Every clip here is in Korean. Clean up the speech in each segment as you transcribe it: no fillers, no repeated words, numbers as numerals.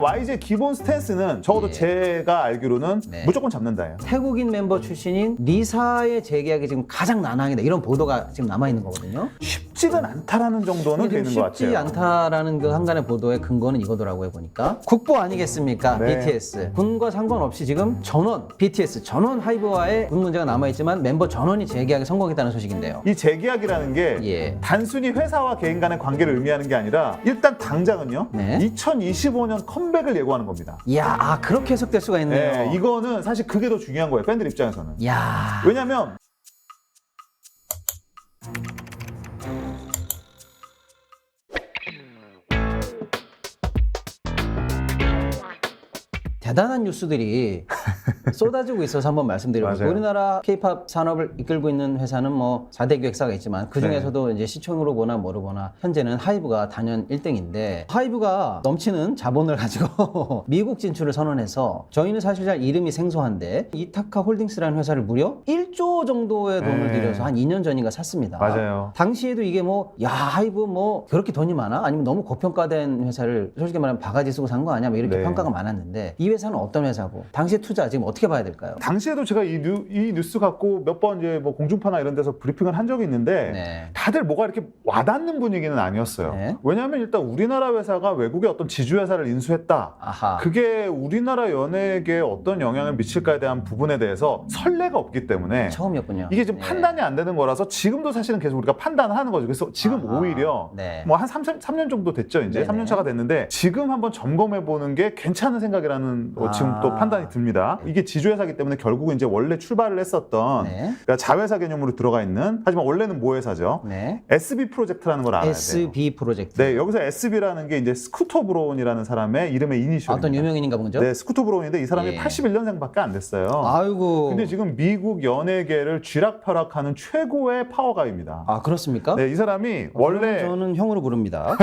YG 기본 스탠스는 적어도 예. 제가 알기로는 네. 무조건 잡는다예요. 태국인 멤버 출신인 리사의 재계약이 지금 가장 난항이다, 이런 보도가 지금 남아있는 거거든요. 쉽지는 않다라는 정도는 되는 것 쉽지 같아요. 않다라는 그 한간의 보도의 근거는 이거더라고요, 보니까. 국보 아니겠습니까? 네. BTS. 군과 상관없이 지금 전원, BTS 전원 하이브와의 군 문제가 남아있지만 멤버 전원이 재계약에 성공했다는 소식인데요. 이 재계약이라는 게 예. 단순히 회사와 개인 간의 관계를 의미하는 게 아니라 일단 당장은요. 네. 2025년 컴백을 예고하는 겁니다. 이야, 그렇게 해석될 수가 있네요. 네, 이거는 사실 그게 더 중요한 거예요. 팬들 입장에서는. 이야. 왜냐면 대단한 뉴스들이 쏟아지고 있어서 한번 말씀드려볼게요. 맞아요. 우리나라 K-팝 산업을 이끌고 있는 회사는 뭐 4대 기획사가 있지만 그 중에서도 이제 시청으로 보나 뭐로 보나 현재는 하이브가 단연 1등인데, 하이브가 넘치는 자본을 가지고 미국 진출을 선언해서 저희는 사실 잘 이름이 생소한데 이타카 홀딩스라는 회사를 무려 1조 정도의 돈을 네. 들여서 한 2년 전인가 샀습니다. 맞아요. 당시에도 이게 뭐, 야, 하이브 뭐 그렇게 돈이 많아? 아니면 너무 고평가된 회사를 솔직히 말하면 바가지 쓰고 산 거 아니야? 뭐 이렇게 네. 평가가 많았는데, 이 회사는 어떤 회사고 당시 투자 지금 어떻게 봐야 될까요? 당시에도 제가 이 뉴스 갖고 몇 번 이제 뭐 공중파나 이런 데서 브리핑을 한 적이 있는데 네. 다들 뭐가 이렇게 와닿는 분위기는 아니었어요. 네. 왜냐하면 일단 우리나라 회사가 외국의 어떤 지주회사를 인수했다. 아하. 그게 우리나라 연예계에 어떤 영향을 미칠까에 대한 부분에 대해서 선례가 없기 때문에 처음이었군요. 이게 지금 네. 판단이 안 되는 거라서 지금도 사실은 계속 우리가 판단을 하는 거죠. 그래서 지금 아하. 오히려 네. 뭐 한 3년 정도 됐죠. 이제 네네. 3년 차가 됐는데 지금 한번 점검해 보는 게 괜찮은 생각이라는 지금 아. 또 판단이 듭니다. 이게 지주회사기 때문에 결국은 이제 원래 출발을 했었던 네. 그러니까 자회사 개념으로 들어가 있는, 하지만 원래는 모회사죠. 네. SB 프로젝트라는 걸 알아야 돼요. SB 프로젝트. 네, 여기서 SB라는 게 이제 스쿠터 브로운이라는 사람의 이름의 이니셜입니다. 어떤 유명인인가 보죠? 네, 스쿠터 브로운인데 이 사람이 예. 81년생밖에 안 됐어요. 아이고. 근데 지금 미국 연예계를 쥐락펴락하는 최고의 파워가입니다. 아, 그렇습니까? 네, 이 사람이 원래 저는 형으로 부릅니다.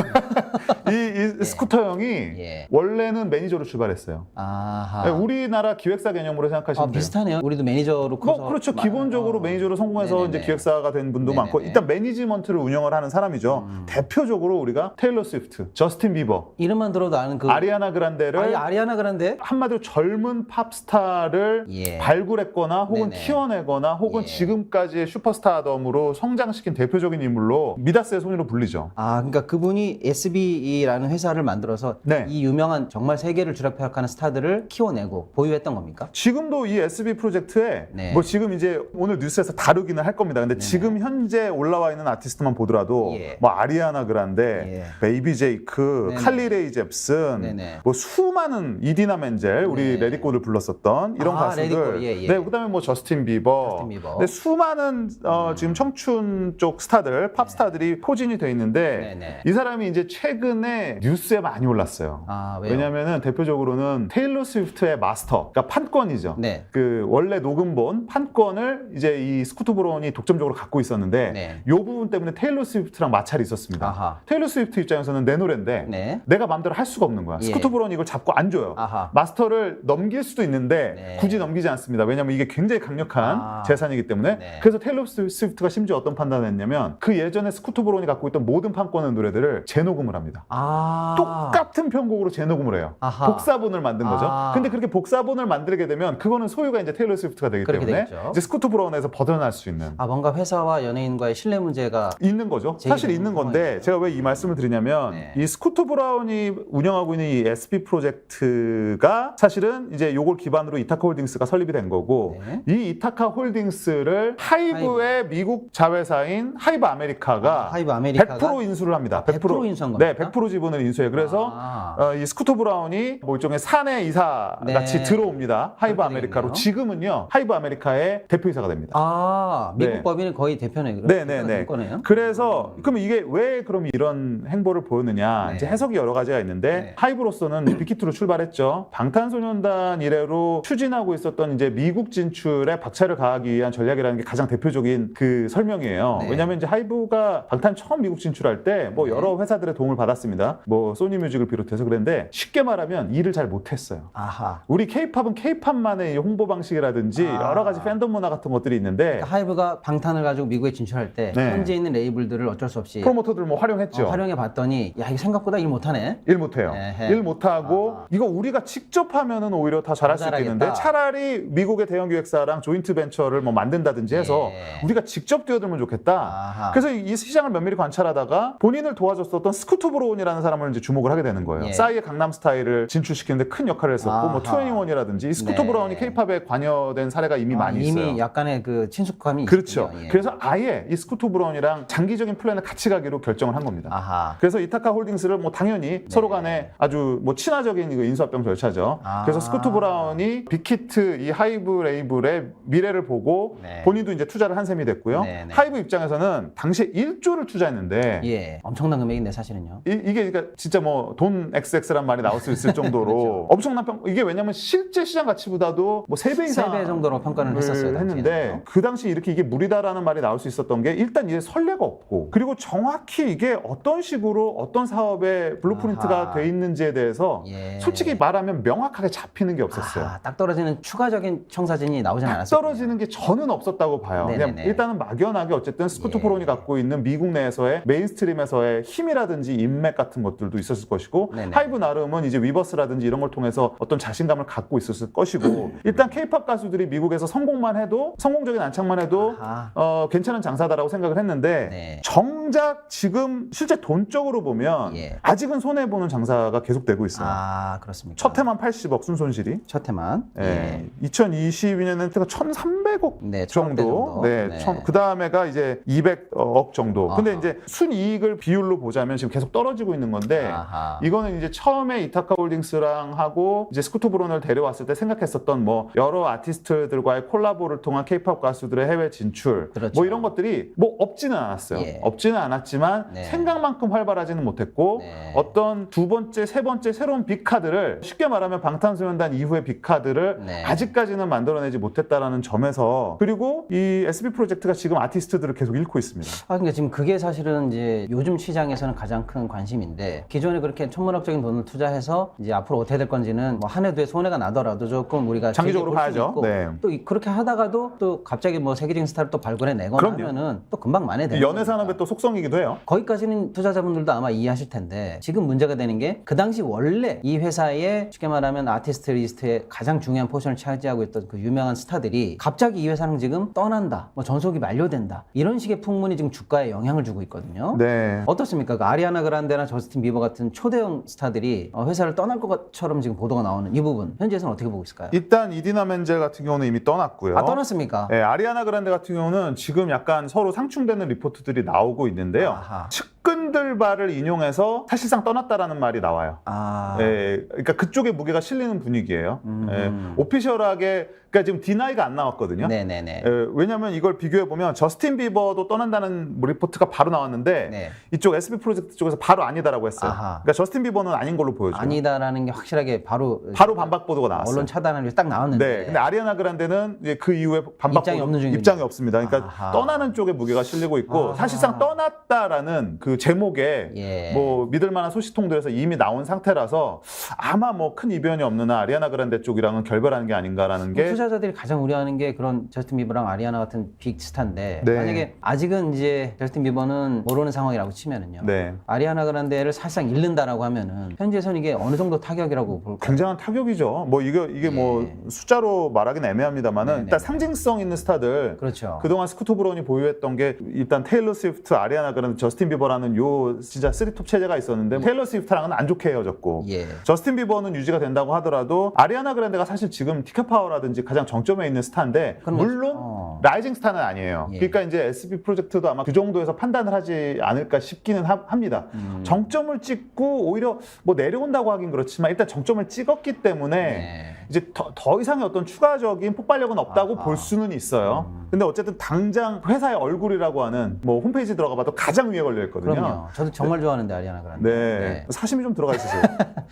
이 스쿠터 형이 예. 원래는 매니저로 출발했어요. 아하. 네, 우리나라 기획사 개념으로 생각하시면 돼요. 비슷하네요. 우리도 매니저로 커서. 뭐 그렇죠. 기본적으로 매니저로 성공해서 네네네. 이제 기획사가 된 분도 네네네. 많고, 일단 매니지먼트를 운영을 하는 사람이죠. 대표적으로 우리가 테일러 스위프트, 저스틴 비버, 이름만 들어도 아는 그 아리아나 그란데를 아리아나 그란데? 한마디로 젊은 팝스타를 예. 발굴했거나 혹은 네네. 키워내거나 혹은 예. 지금까지의 슈퍼스타덤으로 성장시킨 대표적인 인물로 미다스의 손으로 불리죠. 아, 그러니까 그분이 SB라는 회사를 만들어서 네. 이 유명한 정말 세계를 쥐락펴락하는 스타들을 키워내고 보유했던 겁니까? 지금도 이 SB 프로젝트에 네. 뭐 지금 이제 오늘 뉴스에서 다루기는 할 겁니다. 근데 지금 현재 올라와 있는 아티스트만 보더라도 예. 뭐 아리아나 그란데, 예. 베이비 제이크, 네네. 칼리 레이 잽슨, 네네. 뭐 수많은 이디나 멘젤, 우리 네. 레디코를 불렀었던 이런 아, 가수들. 레디코, 예, 예. 네, 그다음에 뭐 저스틴 비버. 저스틴 비버. 네, 수많은 지금 청춘 쪽 스타들, 팝 스타들이 포진이 돼 있는데 네네. 이 사람이 이제 최근에 뉴스에 많이 올랐어요. 아, 왜요? 왜냐면은 대표적으로는 테일러 스위프트의 마스터, 그러니까 판권이죠. 네. 그 원래 녹음본 판권을 이제 이 스쿠터 브라운이 독점적으로 갖고 있었는데 네. 이 부분 때문에 테일러 스위프트랑 마찰이 있었습니다. 아하. 테일러 스위프트 입장에서는 내 노래인데 네. 내가 마음대로 할 수가 없는 거야. 예. 스쿠터 브라운이 이걸 잡고 안 줘요. 아하. 마스터를 넘길 수도 있는데 네. 굳이 넘기지 않습니다. 왜냐하면 이게 굉장히 강력한 아. 재산이기 때문에. 네. 그래서 테일러 스위프트가 심지어 어떤 판단을 했냐면 그 예전에 스쿠터 브라운이 갖고 있던 모든 판권의 노래들을 재녹음을 합니다. 아. 똑같은 편곡으로 재녹음을 해요. 아하. 복사본을 만든 거죠. 아. 근데 그렇게 복사본을 만들게 되면 그거는 소유가 이제 테일러 스위프트가 되기 그렇게 때문에 되겠죠. 이제 스쿠터 브라운에서 벗어날 수 있는 아, 뭔가 회사와 연예인과의 신뢰 문제가 있는 거죠. 제기되는 사실 있는 건데 상황이죠. 제가 왜 이 말씀을 드리냐면 네. 이 스쿠터 브라운이 운영하고 있는 이 SB 프로젝트가 사실은 이제 요걸 기반으로 이타카 홀딩스가 설립이 된 거고, 네. 이 이타카 홀딩스를 하이브의 미국 자회사인 하이브 아메리카가 하이브 아메리카가 100% 인수를 합니다. 100% 인수한 네, 겁니까? 100% 지분을 인수해. 그래서 아. 이 스쿠터 브라운이 뭐 일종의 사내 이사 네. 같이 들어옵니다. 하이브 그렇게 아메리카로. 되겠네요. 지금은요 하이브 아메리카의 대표이사가 됩니다. 아, 미국 네. 법인의 거의 대표네. 네네네. 거네요. 그래서 그럼 이게 왜 그럼 이런 행보를 보였느냐? 네. 이제 해석이 여러 가지가 있는데 네. 하이브로서는 빅히트로 출발했죠. 방탄소년단 이래로 추진하고 있었던 이제 미국 진출에 박차를 가하기 위한 전략이라는 게 가장 대표적인 그 설명이에요. 네. 왜냐하면 이제 하이브가 방탄 처음 미국 진출할 때 뭐 네. 여러 회사들의 도움을 받았습니다. 뭐 소니뮤직을 비롯해서 그랬는데 쉽게 말하면 일을 잘 못했어요. 아하. 우리 케이팝은 K-팝만의 이 홍보 방식이라든지 여러 가지 팬덤 문화 같은 것들이 있는데 그러니까 하이브가 방탄을 가지고 미국에 진출할 때 네. 현재 있는 레이블들을 어쩔 수 없이 프로모터들 뭐 활용했죠. 활용해 봤더니 야 이거 생각보다 일 못하네. 일 못해요. 에헤. 일 못하고 이거 우리가 직접 하면은 오히려 더 잘할 수 잘하겠다. 있겠는데 차라리 미국의 대형 기획사랑 조인트 벤처를 뭐 만든다든지 해서 예. 우리가 직접 뛰어들면 좋겠다. 아하. 그래서 이 시장을 면밀히 관찰하다가 본인을 도와줬었던 스쿠터 브라운이라는 사람을 이제 주목을 하게 되는 거예요. 예. 싸이의 강남 스타일을 진출시키는데 큰 역할을 했었고 뭐 아하. 21이라든지 이 스쿠터 네. 브라운이 K-팝에 관여된 사례가 이미 많이 있어요. 이미 약간의 그 친숙함이 그렇죠. 있군요. 예. 그래서 아예 이 스쿠터 브라운이랑 장기적인 플랜을 같이 가기로 결정을 한 겁니다. 아하. 그래서 이타카 홀딩스를 뭐 당연히 서로 간에 아주 뭐 친화적인 이거 인수합병 절차죠. 아. 그래서 스쿠터 브라운이 빅히트 이 하이브 레이블의 미래를 보고 네. 본인도 이제 투자를 한 셈이 됐고요. 네, 네. 하이브 입장에서는 당시에 1조를 투자했는데 예, 엄청난 금액인데 사실은요. 이게 그러니까 진짜 뭐 돈 XX란 말이 나올 수 있을 정도로 그렇죠. 엄청난 이게 왜냐면 실제 시장 가치보다도 뭐 3배 이상 3배 정도로 평가를 했었어요. 했는데 당시에는요. 그 당시 이렇게 이게 무리다라는 말이 나올 수 있었던 게 일단 이게 선례가 없고 그리고 정확히 이게 어떤 식으로 어떤 사업의 블루프린트가 아하. 돼 있는지에 대해서 예. 솔직히 말하면 명확하게 잡히는 게 없었어요. 아하, 딱 떨어지는 추가적인 청사진이 나오진 딱 않았어요. 떨어지는 게 저는 없었다고 봐요. 그냥 네네네. 일단은 막연하게 어쨌든 스쿠터 예. 프론이 갖고 있는 미국 내에서의 메인스트림에서의 힘이라든지 인맥 같은 것들도 있었을 것이고 네네. 하이브 나름은 이제 위버스라든지 이런 걸 통해서 어떤 자신감을 갖고 있었을 것이고 일단 K-팝 가수들이 미국에서 성공만 해도 성공적인 안착만 해도 아하. 괜찮은 장사다라고 생각을 했는데 네. 정작 지금 실제 돈적으로 보면 예. 아직은 손해보는 장사가 계속되고 있어요. 아, 그렇습니까? 첫 해만 80억 순손실이. 첫 해만. 예. 2022년에는 1,300억 네, 정도. 정도. 네. 네. 그 다음에가 이제 200억 정도. 근데 아하. 이제 순이익을 비율로 보자면 지금 계속 떨어지고 있는 건데 아하. 이거는 이제 처음에 이타카 홀딩스랑 하고 이제 스쿠터 브론을 데려왔을 때 생각했었던 뭐 여러 아티스트들과의 콜라보를 통한 K-팝 가수들의 해외 진출 그렇죠. 뭐 이런 것들이 뭐 없지는 않았어요. 예. 없지는 않았지만 네. 생각만큼 활발하지는 못했고 네. 어떤 두 번째, 세 번째 새로운 빅카드를 쉽게 말하면 방탄소년단 이후의 빅카드를 네. 아직까지는 만들어내지 못했다라는 점에서 그리고 이 SB 프로젝트가 지금 아티스트들을 계속 잃고 있습니다. 그러니까 지금 그게 사실은 이제 요즘 시장에서는 가장 큰 관심인데 기존에 그렇게 천문학적인 돈을 투자해서 이제 앞으로 어떻게 될 건지는 뭐 한 해 뒤에 손해가 나더라도 조금 우리가 장기적으로 길게 볼 수도 봐야죠. 있고 네. 또 그렇게 하다가도 또 갑자기 뭐 세계적인 스타를 또 발굴해내거나 그럼요. 하면은 또 금방 만회되는 연예 산업의 또 속성이기도 해요. 거기까지는 투자자분들도 아마 이해하실 텐데 지금 문제가 되는 게 그 당시 원래 이 회사의 쉽게 말하면 아티스트 리스트에 가장 중요한 포션을 차지하고 있던 그 유명한 스타들이 갑자기 이 회사는 지금 떠난다, 뭐 전속이 만료된다 이런 식의 풍문이 지금 주가에 영향을 주고 있거든요. 네. 어떻습니까? 그 아리아나 그란데나 저스틴 비버 같은 초대형 스타들이 회사를 떠날 것처럼 지금 보도가 나오는 이 부분 현지에서는 어떻게 보고 있을까요? 일단 이디나 멘젤 같은 경우는 이미 떠났고요. 아 떠났습니까? 네, 아리아나 그란데 같은 경우는 지금 약간 서로 상충되는 리포트들이 나오고 있는데요. 아하. 측근들 말을 인용해서 사실상 떠났다라는 말이 나와요. 아, 예, 그러니까 그쪽에 무게가 실리는 분위기예요. 음. 예, 오피셜하게 그러니까 지금 디나이가 안 나왔거든요. 네네네. 예, 왜냐하면 이걸 비교해 보면 저스틴 비버도 떠난다는 리포트가 바로 나왔는데 네. 이쪽 SB 프로젝트 쪽에서 바로 아니다라고 했어요. 아하. 그러니까 저스틴 비버는 아닌 걸로 보여줘요. 아니다라는 게 확실하게 바로 반박 보도가 나왔어요. 언론 차단을 위해서 딱 나왔는데 네, 근데 아리아나 그란데는 이제 그 이후에 반박 입장이 없는 중이군요. 입장이 없습니다. 그러니까 아하. 떠나는 쪽에 무게가 실리고 있고 아하. 사실상 떠났다라는 그 제목에 예. 뭐 믿을 만한 소식통들에서 이미 나온 상태라서 아마 뭐 큰 이변이 없는 한 아리아나 그란데 쪽이랑은 결별하는 게 아닌가라는 게 투자자들이 가장 우려하는 게 그런 저스틴 비버랑 아리아나 같은 빅 스타인데 네. 만약에 아직은 이제 저스틴 비버는 모르는 상황이라고 치면은요. 네. 아리아나 그란데를 사실상 잃는다라고 하면은 현지에서는 이게 어느 정도 타격이라고 볼까요? 굉장한 타격이죠. 뭐 이게 예. 뭐 숫자로 말하기는 애매합니다만은 네네. 일단 상징성 있는 스타들 그렇죠. 그동안 스쿠터 브라운이 보유했던 게 일단 테일러 스위프트, 아리아나 그란데, 저스틴 비버라는 요 진짜 3톱 체제가 있었는데 테일러 스위프트랑은 안 좋게 헤어졌고 예. 저스틴 비버는 유지가 된다고 하더라도 아리아나 그란데가 사실 지금 티켓 파워라든지 가장 정점에 있는 스타인데 그럼 물론 라이징 스타는 아니에요. 예. 그러니까 이제 SB 프로젝트도 아마 그 정도에서 판단을 하지 않을까 싶기는 합니다. 정점을 찍고 오히려 뭐 내려온다고 하긴 그렇지만 일단 정점을 찍었기 때문에 네. 이제 더 이상의 어떤 추가적인 폭발력은 없다고 아하. 볼 수는 있어요. 근데 어쨌든 당장 회사의 얼굴이라고 하는 뭐 홈페이지 들어가 봐도 가장 위에 걸려 있거든요. 그럼요. 저도 정말 좋아하는데 아리아나 그란데. 네. 사심이 좀 들어가 있으세요.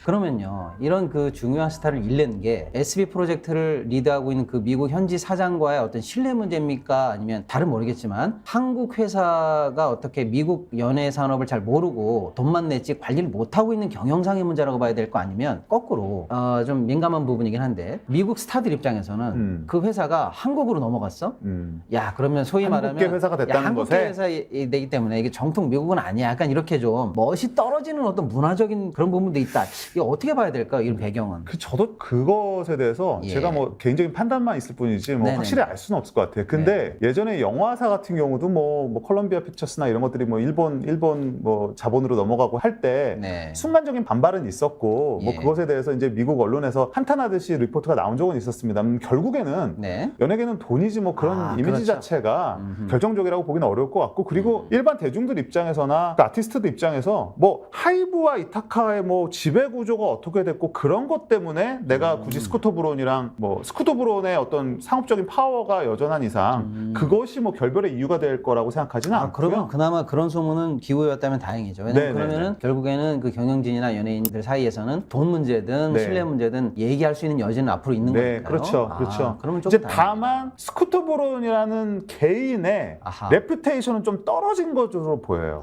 그러면요, 이런 그 중요한 스타를 잃는 게 SB 프로젝트를 리드하고 있는 그 미국 현지 사장과의 어떤 신뢰 문제입니까? 아니면 다른 모르겠지만 한국 회사가 어떻게 미국 연예 산업을 잘 모르고 돈만 냈지 관리를 못하고 있는 경영상의 문제라고 봐야 될 거 아니면 거꾸로 좀 민감한 부분이긴 한데 미국 스타들 입장에서는 그 회사가 한국으로 넘어갔어? 야, 그러면 소위 말하면 한국계 회사가 됐다는 한국계 것에 회사이기 때문에 이게 정통 미국은 아니야. 약간 이렇게 좀 멋이 떨어지는 어떤 문화적인 그런 부분도 있다. 이거 어떻게 봐야 될까? 이런 배경은. 저도 그것에 대해서 예. 제가 뭐 개인적인 판단만 있을 뿐이지 뭐 네네네. 확실히 알 수는 없을 것 같아요. 근데 예전에 영화사 같은 경우도 뭐 컬럼비아 픽처스나 이런 것들이 뭐 일본 뭐 자본으로 넘어가고 할 때 네. 순간적인 반발은 있었고 뭐 예. 그것에 대해서 이제 미국 언론에서 한탄하듯이 리포트가 나온 적은 있었습니다. 결국에는 네. 연예계는 돈이지 뭐 그런 이미지 그렇죠. 자체가 결정적이라고 보기는 어려울 것 같고 그리고 일반 대중들 입장에서나 그 아티스트들 입장에서 뭐 하이브와 이타카의 뭐 지배 구조가 어떻게 됐고 그런 것 때문에 내가 굳이 스쿠터 브론이랑 뭐 스쿠터 브론의 어떤 상업적인 파워가 여전한 이상 그것이 뭐 결별의 이유가 될 거라고 생각하지는 않고요. 그러면 그나마 그런 소문은 기우였다면 다행이죠. 왜냐면 네네네. 그러면은 결국에는 그 경영진이나 연예인들 사이에서는 돈 문제든 네. 신뢰 문제든 얘기할 수 있는 여지는 앞으로 있는 네, 거니까요. 그렇죠, 그렇죠. 그러면 좀 이제 다행이다. 다만 스쿠터 브론이라는 개인의 아하. 레퓨테이션은 좀 떨어진 것으로 보여요.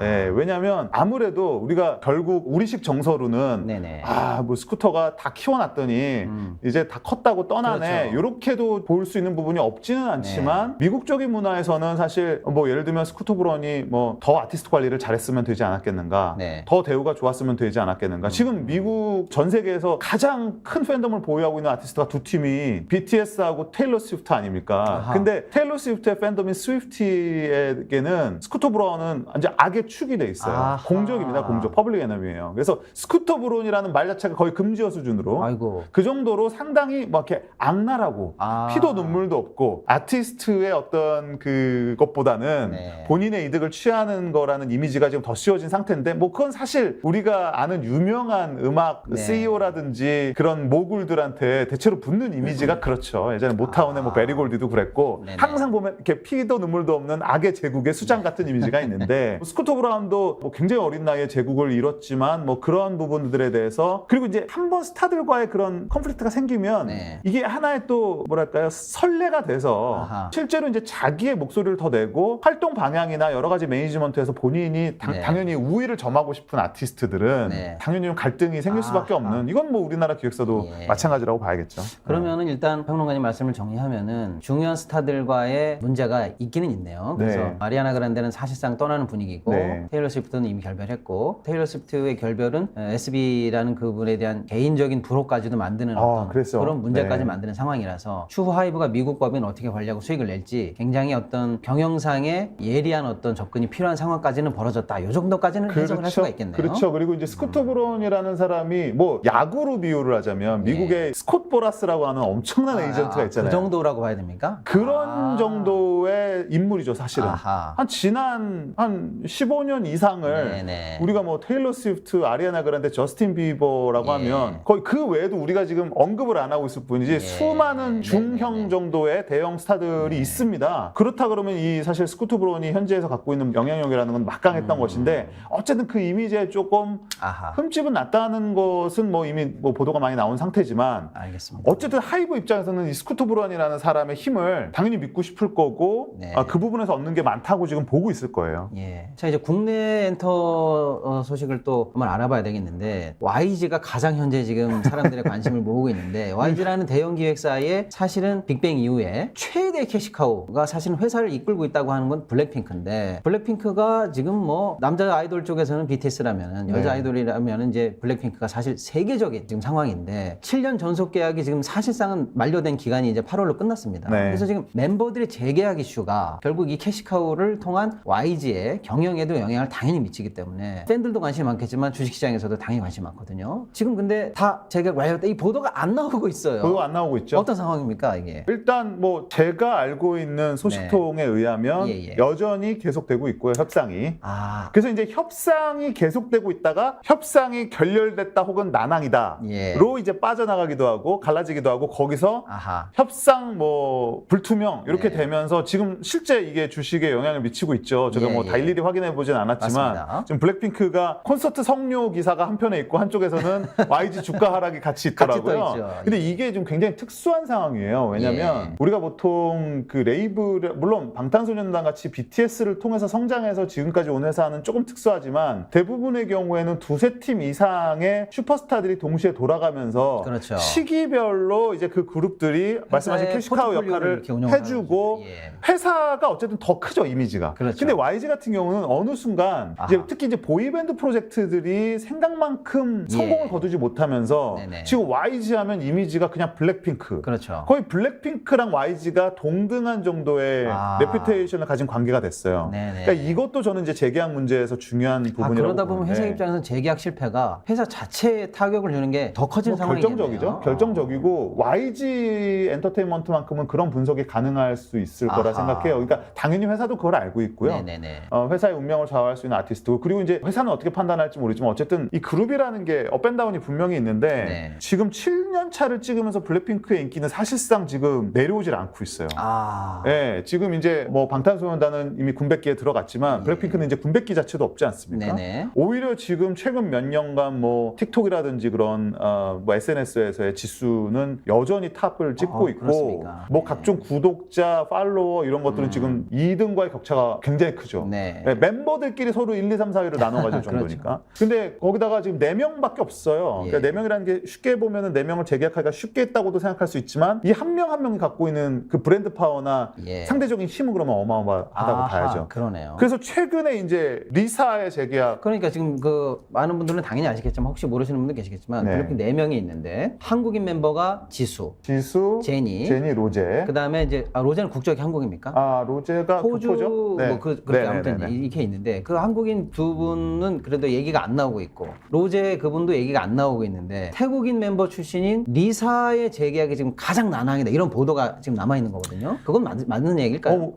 예, 왜냐하면 아무래도 우리가 결국 우리식 정서로는 네네. 뭐 스쿠터가 다 키워놨더니 이제 다 컸다고 떠나네. 그렇죠. 이렇게도 볼 수 있는 부분이 없지는 않지만 미국적인 문화에서는 사실 뭐 예를 들면 스쿠터 브론이 뭐 더 아티스트 관리를 잘했으면 되지 않았겠는가. 네. 더 대우가 좋았으면 되지 않았겠는가. 지금 미국 전 세계에서 가장 큰 팬덤을 보유하고 있는 아티스트가 두 팀이 BTS하고 테일러 스위프트 아닙니까? 아하. 근데 테일러 스위프트의 팬덤인 스위프티에게는 스쿠터 브론은 이제 악의 축이 돼 있어요. 아하. 공적입니다. 공적. 퍼블릭 에너미예요. 그래서 스쿠터 브론이라는 말 자체가 거의 금지어 수준으로 아이고. 그 정도로 상당히 막 이렇게 악랄하고 피도 눈물도 없고 아티스트의 어떤 그것보다는 네. 본인의 이득을 취하는 거라는 이미지가 지금 더 씌워진 상태인데 뭐 그건 사실 우리가 아는 유명한 음악 네. CEO라든지 그런 모굴들한테 대체로 붙는 이미지가 그렇죠. 예전에 모타운의 뭐 베리골디도 그랬고 네네. 항상 보면 이렇게 피도 눈물도 없는 악의 제국의 수장 같은 이미지가 있는데 뭐 스쿠터 브라운도 뭐 굉장히 어린 나이에 제국을 잃었지만 뭐 그런 부분들에 대해서 그리고 이제 한 번 스타들과의 그런 컨플릭트가 생기면 네. 이게 하나의 또 뭐랄까요 선례가 돼서 아하. 실제로 이제 자기의 목소리를 더 내고 활동 방향이나 여러 가지 매니지먼트에서 본인이 네. 당연히 우위를 점하고 싶은 아티스트들은 네. 당연히 좀 갈등이 생길 수밖에 아하. 없는 이건 뭐 우리나라 기획사도 예. 마찬가지라고 봐야겠죠. 그러면은 일단 평론가님 말씀을 정리하면은 중요한 스타들과의 문제가 있기는 있네요. 그래서 네. 아리아나 그란데는 사실상 떠나는 분위기고 네. 테일러 스위프트는 이미 결별했고 테일러 스위프트의 결별은 SB라는 그분에 대한 개인적인 불호까지도 만드는 어떤 그랬어. 그런 문제까지 네. 만드는 상황이라서 추후 하이브가 미국 법인 어떻게 관리하고 수익을 낼지 굉장히 어떤 경영상의 예리한 어떤 접근이 필요한 상황까지는 벌어졌다. 이 정도까지는 해석을 할 수가 있겠네요. 그렇죠. 그리고 이제 스쿠터 브론이라는 사람이 뭐 야구로 비유를 하자면 미국의 스콧 보라스라고 하는 엄청난 에이전트가 있잖아요. 그 정도라고 봐야 됩니까? 그런 정도의 인물이죠, 사실은. 아하. 지난 한 15년 이상을 네네. 우리가 뭐 테일러 스위프트, 아리아나 그란데, 저스틴 비버라고 예. 하면 거의 그 외에도 우리가 지금 언급을 안 하고 있을 뿐이지 수많은 중형 네네네. 정도의 대형 스타들이 있습니다. 그렇다 그러면 이 사실 스쿠터 브론이 현지에서 갖고 있는 영향력이라는 건 막강했던 것인데 어쨌든 그 이미지에 조금 아하. 흠집은 났다는 것은 뭐 이미 뭐 보도가 많이 나온 상태지만 알겠습니다. 어쨌든 하이브 입장에서는 이 스쿠터 브론이라는 사람의 힘을 당연히 믿고 싶을 거고 네. 그 부분에서 얻는 게 많다고 지금 보고 있을 거예요. 예. 자, 이제 국내 엔터 소식을 또 한번 알아봐야 되겠는데, YG가 가장 현재 지금 사람들의 관심을 모으고 있는데, YG라는 대형 기획사의 사실은 빅뱅 이후에 최대 캐시카우가 사실은 회사를 이끌고 있다고 하는 건 블랙핑크인데, 블랙핑크가 지금 뭐 남자 아이돌 쪽에서는 BTS라면 여자 아이돌이라면 이제 블랙핑크가 사실 세계적인 지금 상황인데, 7년 전속 계약이 지금 사실상은 만료된 기간이 이제 8월로 끝났습니다. 네. 그래서 지금 멤버들의 재계약 이슈가 결국 이 캐시카우를 통한 YG의 경영에도 영향을 당연히 미치기 때문에 팬들도 관심이 많겠지만 주식시장에서도 당연히 관심이 많거든요. 지금 근데 다 재계약 완료됐다. 이 보도가 안 나오고 있어요. 그거 안 나오고 있죠? 어떤 상황입니까 이게? 일단 뭐 제가 알고 있는 소식통에 의하면 예. 여전히 계속되고 있고요, 협상이. 아, 그래서 이제 협상이 계속되고 있다가 협상이 결렬됐다 혹은 난항이다 예. 로 이제 빠져나가기도 하고 갈라지기도 하고 거기서 아하. 협상 뭐 불투명 이렇게 네. 되면서 지금 실제 이게 주식에 영향을 미치고 있죠. 제가 예, 뭐 예. 다일일이 자세히 확인해 보진 않았지만 맞습니다. 지금 블랙핑크가 콘서트 성료 기사가 한편에 있고 한쪽에서는 YG 주가 하락이 같이 있더라고요. 같이 떠 있죠. 근데 이게 좀 굉장히 특수한 상황이에요. 왜냐하면 우리가 보통 그 레이블 물론 방탄소년단 같이 BTS를 통해서 성장해서 지금까지 온 회사는 조금 특수하지만 대부분의 경우에는 두세 팀 이상의 슈퍼스타들이 동시에 돌아가면서 그렇죠. 시기별로 이제 그 그룹들이 말씀하신 회사의 캐시카우 포트폴리오를 역할을 이렇게 운영을 해주고 하는 거죠. 예. 회사가 어쨌든 더 크죠, 이미지가. 그렇죠. 근데 YG 같은 경우는 어느 순간 이제 아하. 특히 이제 보이밴드 프로젝트들이 생각만큼 예. 성공을 거두지 못하면서 네네. 지금 YG 하면 이미지가 그냥 블랙핑크. 그렇죠. 거의 블랙핑크랑 YG가 동등한 정도의 레퓨테이션을 가진 관계가 됐어요. 네네. 그러니까 이것도 저는 이제 재계약 문제에서 중요한 부분이라고 그러다 보면 회사 보는데. 입장에서는 재계약 실패가 회사 자체에 타격을 주는 게 더 커진 상황이겠네요. 결정적이죠. 결정적이고 YG 엔터테인먼트만큼은 그런 분석이 가능할 수 있을 거라 아하. 생각해요. 그러니까 당연히 회사도 그걸 알고 있고요. 네네네. 회사의 운명을 좌우할 수 있는 아티스트고 그리고 이제 회사는 어떻게 판단할지 모르지만 어쨌든 이 그룹이라는 게 업앤다운이 분명히 있는데 네. 지금 7년 차를 찍으면서 블랙핑크의 인기는 사실상 지금 내려오질 않고 있어요. 네, 지금 이제 뭐 방탄소년단은 이미 군백기에 들어갔지만 예. 블랙핑크는 이제 군백기 자체도 없지 않습니까? 네네. 오히려 지금 최근 몇 년간 뭐 틱톡이라든지 그런 뭐 SNS에서의 지수는 여전히 탑을 찍고 있고 그렇습니까? 뭐 네. 각종 구독자, 팔로워 이런 것들은 지금 2등과의 격차가 굉장히 크죠. 네. 네, 멤버들끼리 서로 1, 2, 3, 4위로 나눠 가질 정도니까. 근데 거기다가 지금 4명밖에 없어요. 예. 그러니까 4명이라는 게 쉽게 보면은 4명을 재계약하기가 쉽게 했다고도 생각할 수 있지만 이 한 명 한 명이 갖고 있는 그 브랜드 파워나 예. 상대적인 힘은 그러면 어마어마하다고 아하, 봐야죠. 그러네요. 그래서 최근에 이제 리사의 재계약 그러니까 지금 그 많은 분들은 당연히 아시겠지만 혹시 모르시는 분도 계시겠지만 네. 블랙핑크 4명이 있는데 한국인 멤버가 지수, 지수, 제니, 로제. 그다음에 이제 로제는 국적이 한국입니까? 로제가 호주 교포죠? 뭐 그렇게 아무튼 이렇게 있는데 그 한국인 두 분은 그래도 얘기가 안 나오고 있고 로제 그분도 얘기가 안 나오고 있는데 태국인 멤버 출신인 리사의 재계약이 지금 가장 난항이다 이런 보도가 지금 남아 있는 거거든요. 그건 맞는 얘기일까요?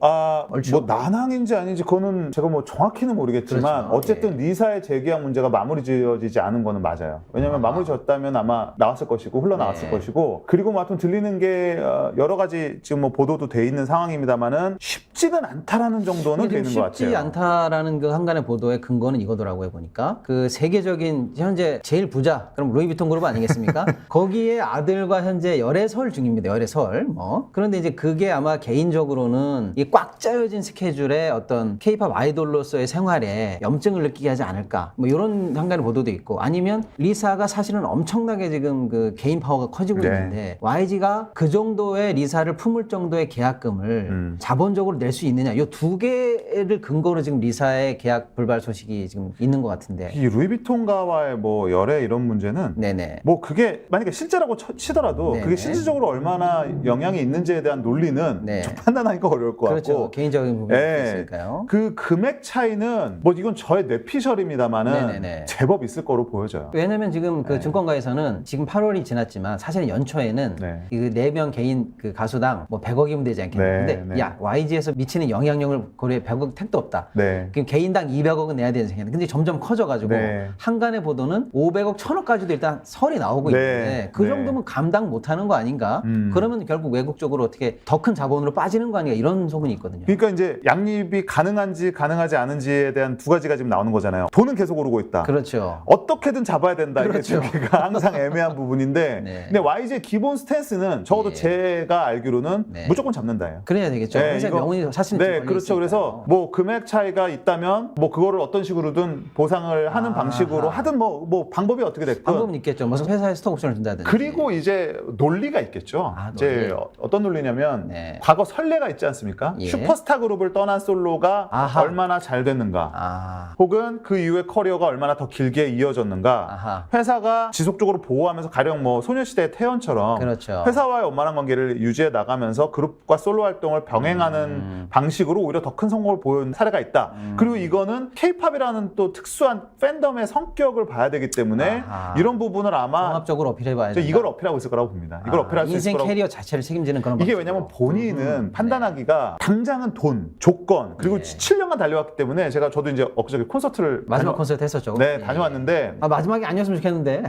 얼추. 뭐 난항인지 아닌지 그거는 제가 뭐 정확히는 모르겠지만 그렇죠. 어쨌든 리사의 재계약 문제가 마무리 지어지지 않은 거는 맞아요. 왜냐하면 마무리 지었다면 아마 나왔을 것이고 흘러나왔을 네. 것이고 그리고 뭐 하여튼 들리는 게 여러 가지 지금 뭐 보도도 돼 있는 상황입니다만은 쉽지는 않다라는 정도는 근데 되는 지금 것 쉽지 같아요. 않다라는 그 한간의 보도의 근거는 이거더라고요 보니까 그 세계적인 현재 제일 부자 그럼 루이비통 그룹 아니겠습니까? 거기에 아들과 현재 열애설 중입니다. 열애설 뭐 그런데 이제 그게 아마 개인적으로는 이 꽉 짜여진 스케줄에 어떤 K-팝 아이돌로서의 생활에 염증을 느끼게 하지 않을까 뭐 이런 한간의 보도도 있고 아니면 리사가 사실은 엄청나게 지금 그 개인 파워가 커지고 네. 있는데 YG가 그 정도의 리사를 품을 정도의 계약금을 자본적으로 낼 수 있느냐 이 두 개를 근거로 지금 리사의 계약 불발 소식이 지금 있는 것 같은데 이 루이비통가와의 뭐 열애 이런 문제는 네네 뭐 그게 만약에 실제라고 치더라도 네네. 그게 실질적으로 얼마나 영향이 있는지에 대한 논리는 네. 좀 판단하기가 어려울 것 그렇죠 같고 개인적인 부분이 예. 있으니까요. 그 금액 차이는 뭐 이건 저의 뇌피셜입니다만은 네네네. 제법 있을 거로 보여져요. 왜냐면 지금 그 증권가에서는 지금 8월이 지났지만 사실은 연초에는 네. 그 4명 개인 그 가수당 뭐 100억이면 되지 않겠냐. 네, 근데 네. 야 YG에서 미치는 영향력을 고려해 100억 택도 없다. 네. 그럼 개인당 200억은 내야 되는 생각인데 근데 점점 커져가지고 네. 한간의 보도는 500억, 1000억까지도 일단 설이 나오고 네. 있는데 그 네. 정도면 감당 못하는 거 아닌가? 그러면 결국 외국 쪽으로 어떻게 더 큰 자본으로 빠지는 거 아닌가 이런 소문이 있거든요. 그러니까 이제 양립이 가능한지 가능하지 않은지에 대한 두 가지가 지금 나오는 거잖아요. 돈은 계속 오르고 있다. 그렇죠. 어떻게든 잡아야 된다. 그렇죠. 이게 제가 항상 애매한 부분인데 네. 근데 YG의 기본 스탠스는 적어도 예. 제가 알기로는 네. 무조건 잡는다예요. 그래야 되겠죠. 네, 회사 이거- 명운이 사실은 네, 걸려 그렇죠. 있으니까요. 그래서 뭐 금액 차이가 있다면 뭐 그거를 어떤 식으로든 보상을 하는 아하. 방식으로 하든 뭐 방법이 어떻게 됐든 방법은 있겠죠. 무슨 회사에 스톡 옵션을 준다든지. 그리고 이제 논리가 있겠죠. 아, 이제 논리. 어떤 논리냐면 네. 과거 선례가 있지 않습니까? 예. 슈퍼스타 그룹을 떠난 솔로가 아하. 얼마나 잘 됐는가. 아, 혹은 그 이후에 커리어가 얼마나 더 길게 이어졌는가. 아하. 회사가 지속적으로 보호하면서 가령 뭐 소녀시대의 태연처럼 그렇죠. 회사와의 원만한 관계를 유지해 나가면서 그룹과 솔로 활동을 병행하는 방식으로 오히려 더 큰 성공을 보여준 사례가 있다. 그리고 이거는 K-팝이라는 또 특수한 팬덤의 성격을 봐야 되기 때문에 아하. 이런 부분을 아마 종합적으로 어필해봐야 저 된다. 이걸 어필하고 있을 거라고 봅니다. 이걸 어필할 수 있을 인생 거라고. 캐리어 자체를 책임지는 그런 이게 방식으로. 왜냐면 본인은 판단하기가 당장은 돈, 조건 그리고 네. 7년간 달려왔기 때문에 저도 이제 엊그저께 콘서트를 마지막 콘서트 했었죠. 네, 예. 다녀왔는데 마지막이 아니었으면 좋겠는데.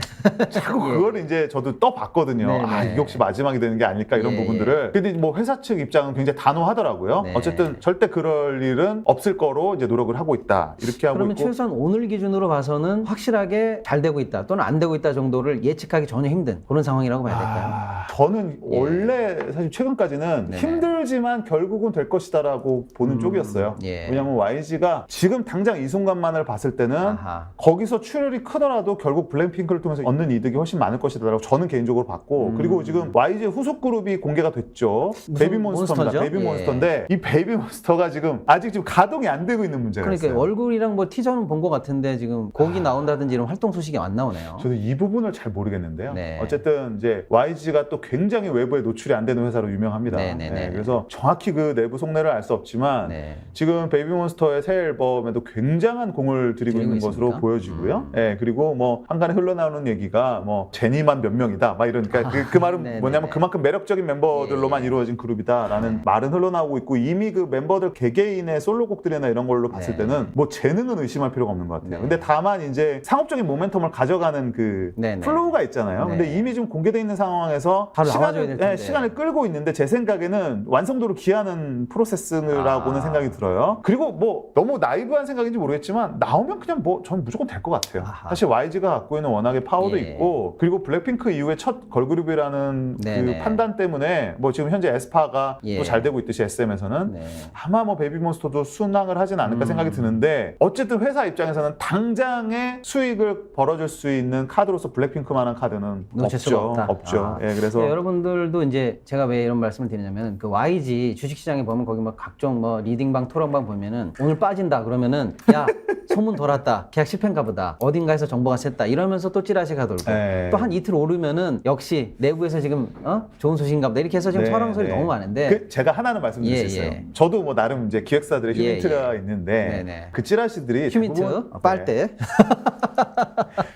자꾸 예. 그걸 이제 저도 떠봤거든요. 네, 아, 네. 이게 혹시 마지막이 되는 게 아닐까 이런 예, 부분들을. 근데 뭐 회사 측 입장은 굉장히 단호하더라고요. 네. 어쨌든 절대 그럴 일은 없을 거로 바로 이제 노력을 하고 있다. 이렇게 하고 그러면 있고. 최소한 오늘 기준으로 봐서는 확실하게 잘 되고 있다 또는 안 되고 있다 정도를 예측하기 전혀 힘든 그런 상황이라고 봐야 될까요? 저는 예. 원래 사실 최근까지는 네네. 힘들지만 결국은 될 것이다라고 보는 쪽이었어요. 예. 왜냐하면 YG가 지금 당장 이 순간만을 봤을 때는 아하. 거기서 출혈이 크더라도 결국 블랙핑크를 통해서 얻는 이득이 훨씬 많을 것이다라고 저는 개인적으로 봤고 그리고 지금 YG의 후속 그룹이 공개가 됐죠. 무슨 베이비몬스터입니다. 몬스터죠? 베이비몬스터인데 이 베이비몬스터가 지금 아직 지금 가동이 안 되고 있는 문제가 그러니까 있어요. 얼굴이랑 뭐 티저는 본 것 같은데 지금 곡이 나온다든지 이런 활동 소식이 안 나오네요. 저도 이 부분을 잘 모르겠는데요. 네. 어쨌든 이제 YG가 또 굉장히 외부에 노출이 안 되는 회사로 유명합니다. 네네네. 그래서 정확히 그 내부 속내를 알 수 없지만 네. 지금 베이비몬스터의 새 앨범에도 굉장한 공을 들이고 있는 것으로 있습니까? 보여지고요. 그리고 뭐 한간에 흘러나오는 얘기가 뭐 제니만 몇 명이다, 막 이러니까 그 말은 네네네. 뭐냐면 그만큼 매력적인 멤버들로만 예. 이루어진 그룹이다라는 말은 흘러나오고 있고 이미 그 멤버들 개개인의 솔로곡들이나 이런 걸로 봤을 네. 때는 뭐 재능은 의심할 필요가 없는 것 같아요. 네. 근데 다만 이제 상업적인 모멘텀을 가져가는 그 네네. 플로우가 있잖아요. 네. 근데 이미 좀 공개돼 있는 상황에서 바로 나와줘야 될 텐데. 시간을 끌고 있는데 제 생각에는 완성도를 기하는 프로세스라고는 생각이 들어요. 그리고 뭐 너무 나이브한 생각인지 모르겠지만 나오면 그냥 뭐 전 무조건 될 것 같아요. 아하. 사실 YG가 갖고 있는 워낙에 파워도 예. 있고 그리고 블랙핑크 이후에 첫 걸그룹이라는 그 네네. 판단 때문에 뭐 지금 현재 에스파가 예. 또 잘 되고 있듯이 SM에서는 네. 아마 뭐 베이비몬스터도 순항을 하진 않을까 생각이 드는데 어쨌든 회사 입장에서는 당장의 수익을 벌어줄 수 있는 카드로서 블랙핑크만한 카드는 놓칠 수가 없죠. 없다. 없죠. 아. 그래서 네, 여러분들도 이제 제가 왜 이런 말씀을 드리냐면 그 YG 주식시장에 보면 거기 뭐 각종 뭐 리딩방 토론방 보면은 오늘 빠진다 그러면은 야 소문 돌았다 계약 실패인가 보다 어딘가에서 정보가 샜다 이러면서 또 찌라시가 돌고 네. 또 한 이틀 오르면은 역시 내부에서 지금 좋은 소식인가 보다 이렇게 해서 지금 네, 설왕설이 네. 너무 많은데 그 제가 하나는 말씀드릴 예, 수 있어요. 예. 저도 뭐 나름 이제 기획사들의 예, 휴민트가 예. 있는데 네네. 그 찌라시들이 휴민트 대부분- 빨대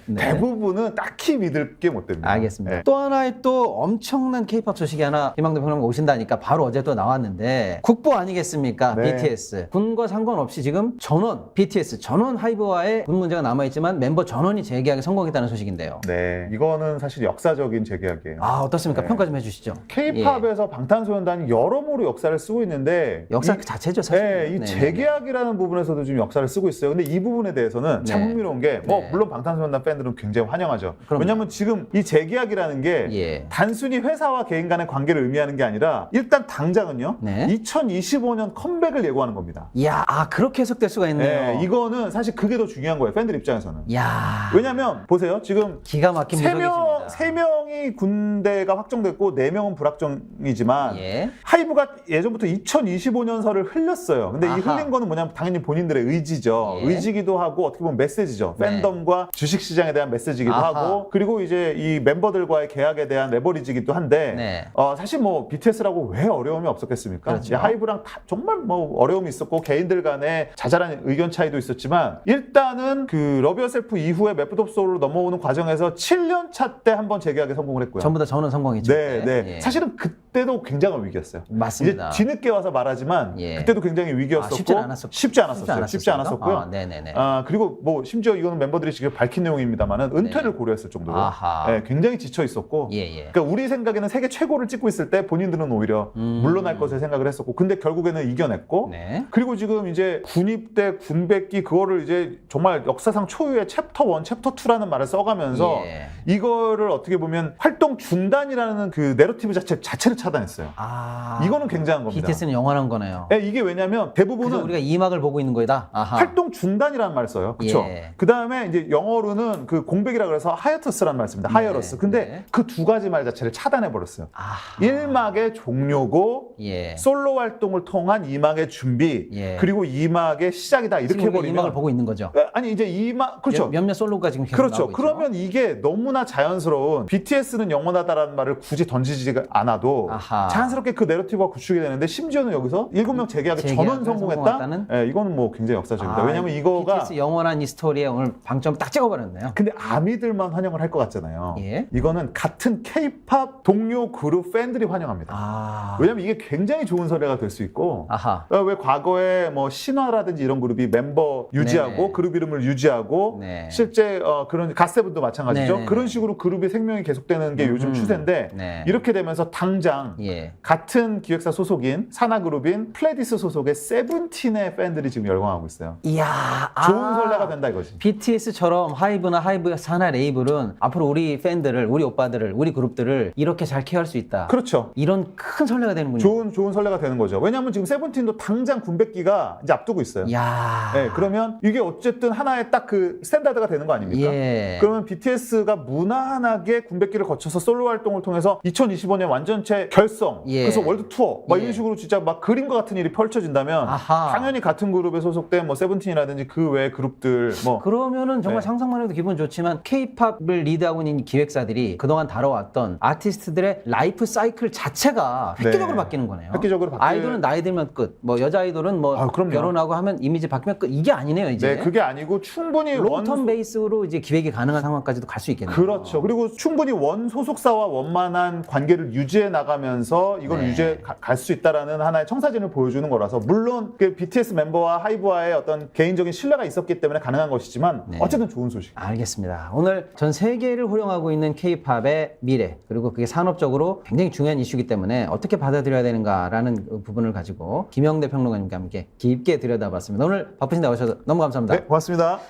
네. 대부분은 딱히 믿을 게 못 됩니다. 알겠습니다. 네. 또 하나의 또 엄청난 케이팝 소식이 하나 김학도 평론가 오신다니까 바로 어제 또 나왔는데 국보 아니겠습니까? 네. BTS. 군과 상관없이 지금 전원 BTS 전원 하이브와의 군 문제가 남아있지만 멤버 전원이 재계약에 성공했다는 소식인데요. 네, 이거는 사실 역사적인 재계약이에요. 아 어떻습니까? 네. 평가 좀 해주시죠. K-팝에서 방탄소년단이 여러모로 역사를 쓰고 있는데 역사 이- 그 자체죠 사실. 네, 이 재계약이라는 부분에서도 지금 역사를 쓰고 있어요. 근데 이 부분에 대해서는 참 네. 흥미로운 게 뭐 네. 물론 방탄소년단 팬들은 굉장히 환영하죠. 그럼요. 왜냐하면 지금 이 재계약이라는 게 예. 단순히 회사와 개인 간의 관계를 의미하는 게 아니라 일단 당장은요. 네. 2025년 컴백을 예고하는 겁니다. 이야, 그렇게 해석될 수가 있네요. 네, 이거는 사실 그게 더 중요한 거예요. 팬들 입장에서는. 이야, 왜냐면 보세요. 지금 기가 막힌 무적이십니다. 세 명이 군대가 확정됐고 4명은 불확정이지만 예. 하이브가 예전부터 2025년설을 흘렸어요. 근데 이 아하. 흘린 거는 뭐냐면 당연히 본인들의 의지죠. 예. 의지기도 하고 어떻게 보면 메시지죠. 네. 팬덤과 주식시장에 대한 메시지기도 아하. 하고 그리고 이제 이 멤버들과의 계약에 대한 레버리지기도 한데 네. 사실 뭐 BTS라고 왜 어려움이 없었겠습니까? 그렇죠. 이 하이브랑 다 정말 뭐 어려움이 있었고 개인들 간에 자잘한 의견 차이도 있었지만 일단은 그 러브 유어셀프 이후에 맵 오브 소울로 넘어오는 과정에서 7년 차 때 한번 재계약에 성공을 했고요. 전부 다 전원 성공했죠. 네, 네. 예. 사실은 그때도 굉장한 위기였어요. 맞습니다. 이제 뒤늦게 와서 말하지만 예. 그때도 굉장히 위기였었고 쉽지 않았었고. 쉽지 않았었어요. 쉽지 않았었고요. 아, 네네네. 그리고 뭐 심지어 이거는 멤버들이 직접 밝힌 내용입니다만은 은퇴를 네. 고려했을 정도로 아하. 네, 굉장히 지쳐 있었고. 예, 예. 그러니까 우리 생각에는 세계 최고를 찍고 있을 때 본인들은 오히려 물러날 것을 생각을 했었고, 근데 결국에는 이겨냈고. 네. 그리고 지금 이제 군입대, 군백기 그거를 이제 정말 역사상 초유의 챕터 1, 챕터 2라는 말을 써가면서 예. 이거를 어떻게 보면 활동 중단이라는 그 내러티브 자체를 차단했어요. 아. 이거는 굉장한 겁니다. BTS는 영원한 거네요. 네, 이게 왜냐면 그래서 대부분은 우리가 이 막을 보고 있는 거다. 아하. 활동 중단이라는 말을 써요. 그렇죠? 예. 그 다음에 이제 영어로는 그 공백이라 그래서 하이어터스라는 말 씁니다. 하이어러스. 근데 네. 그 두 가지 말 자체를 차단해 버렸어요. 아하. 1막의 종료고 예. 솔로 활동을 통한 2막의 준비 예. 그리고 2막의 시작이다 이렇게 지금 우리가 이 해버리면 막을 보고 있는 거죠. 아니 이제 2막 그렇죠. 몇몇 솔로가 지금 계속 그렇죠. 나오고 있죠. 그러면 이게 너무나 자연스러운 BTS는 영원하다라는 말을 굳이 던지지가 않아도 아하. 자연스럽게 그 내러티브가 구축이 되는데 심지어는 여기서 7명 재계약에 전원 재계약을 성공했다? 성공했다는? 네, 이거는 뭐 굉장히 역사적입니다. 아, 왜냐면 이거가 BTS 영원한 이 스토리에 오늘 방점 딱 찍어버렸네요. 근데 아미들만 환영을 할 것 같잖아요. 예. 이거는 같은 K-팝 동료 그룹 팬들이 환영합니다. 아. 왜냐면 이게 굉장히 좋은 사례가 될 수 있고 아하. 왜 과거에 뭐 신화라든지 이런 그룹이 멤버 유지하고 네네. 그룹 이름을 유지하고 네. 실제 그런 갓세븐도 마찬가지죠. 네네네. 그런 식으로 그룹의 생명이 계속되는 게 요즘 추세인데 네. 이렇게 되면서 당장 우리랑 예. 같은 기획사 소속인 산하그룹인 플레디스 소속의 세븐틴의 팬들이 지금 열광하고 있어요. 이야. 좋은 선례가 된다 이거지. BTS처럼 하이브나 하이브 산하 레이블은 앞으로 우리 팬들을, 우리 오빠들을, 우리 그룹들을 이렇게 잘 케어할 수 있다. 그렇죠. 이런 큰 선례가 되는군요. 좋은 선례가 되는 거죠. 왜냐하면 지금 세븐틴도 당장 군백기가 이제 앞두고 있어요. 이야. 네, 그러면 이게 어쨌든 하나의 딱 그 스탠다드가 되는 거 아닙니까? 예. 그러면 BTS가 무난하게 군백기를 거쳐서 솔로 활동을 통해서 2025년 완전체 결성, 예. 그래서 월드 투어, 막 예. 이런 식으로 진짜 막 그림과 같은 일이 펼쳐진다면 아하. 당연히 같은 그룹에 소속된 뭐 세븐틴이라든지 그 외 그룹들 뭐 그러면은 정말 네. 상상만 해도 기분 좋지만 K-팝을 리드하고 있는 기획사들이 그동안 다뤄왔던 아티스트들의 라이프 사이클 자체가 획기적으로 네. 바뀌는 거네요. 획기적으로 바뀌- 아이돌은 나이 들면 끝. 뭐 여자 아이돌은 뭐 아, 그럼요. 결혼하고 하면 이미지 바뀌면 끝. 이게 아니네요, 이제. 네, 그게 아니고 충분히 롱텀 베이스로 이제 기획이 가능한 상황까지도 갈 수 있겠네요. 그렇죠. 그리고 충분히 원 소속사와 원만한 관계를 유지해 나가면서 이걸 네. 유지해 갈 수 있다라는 하나의 청사진을 보여주는 거라서 물론 그 BTS 멤버와 하이브와의 어떤 개인적인 신뢰가 있었기 때문에 가능한 것이지만 네. 어쨌든 좋은 소식. 알겠습니다. 오늘 전 세계를 호령하고 있는 K-팝의 미래, 그리고 그게 산업적으로 굉장히 중요한 이슈이기 때문에 어떻게 받아들여야 되는가라는 그 부분을 가지고 김영대 평론가님과 함께 깊게 들여다봤습니다. 오늘 바쁘신데 오셔서 너무 감사합니다. 네, 고맙습니다.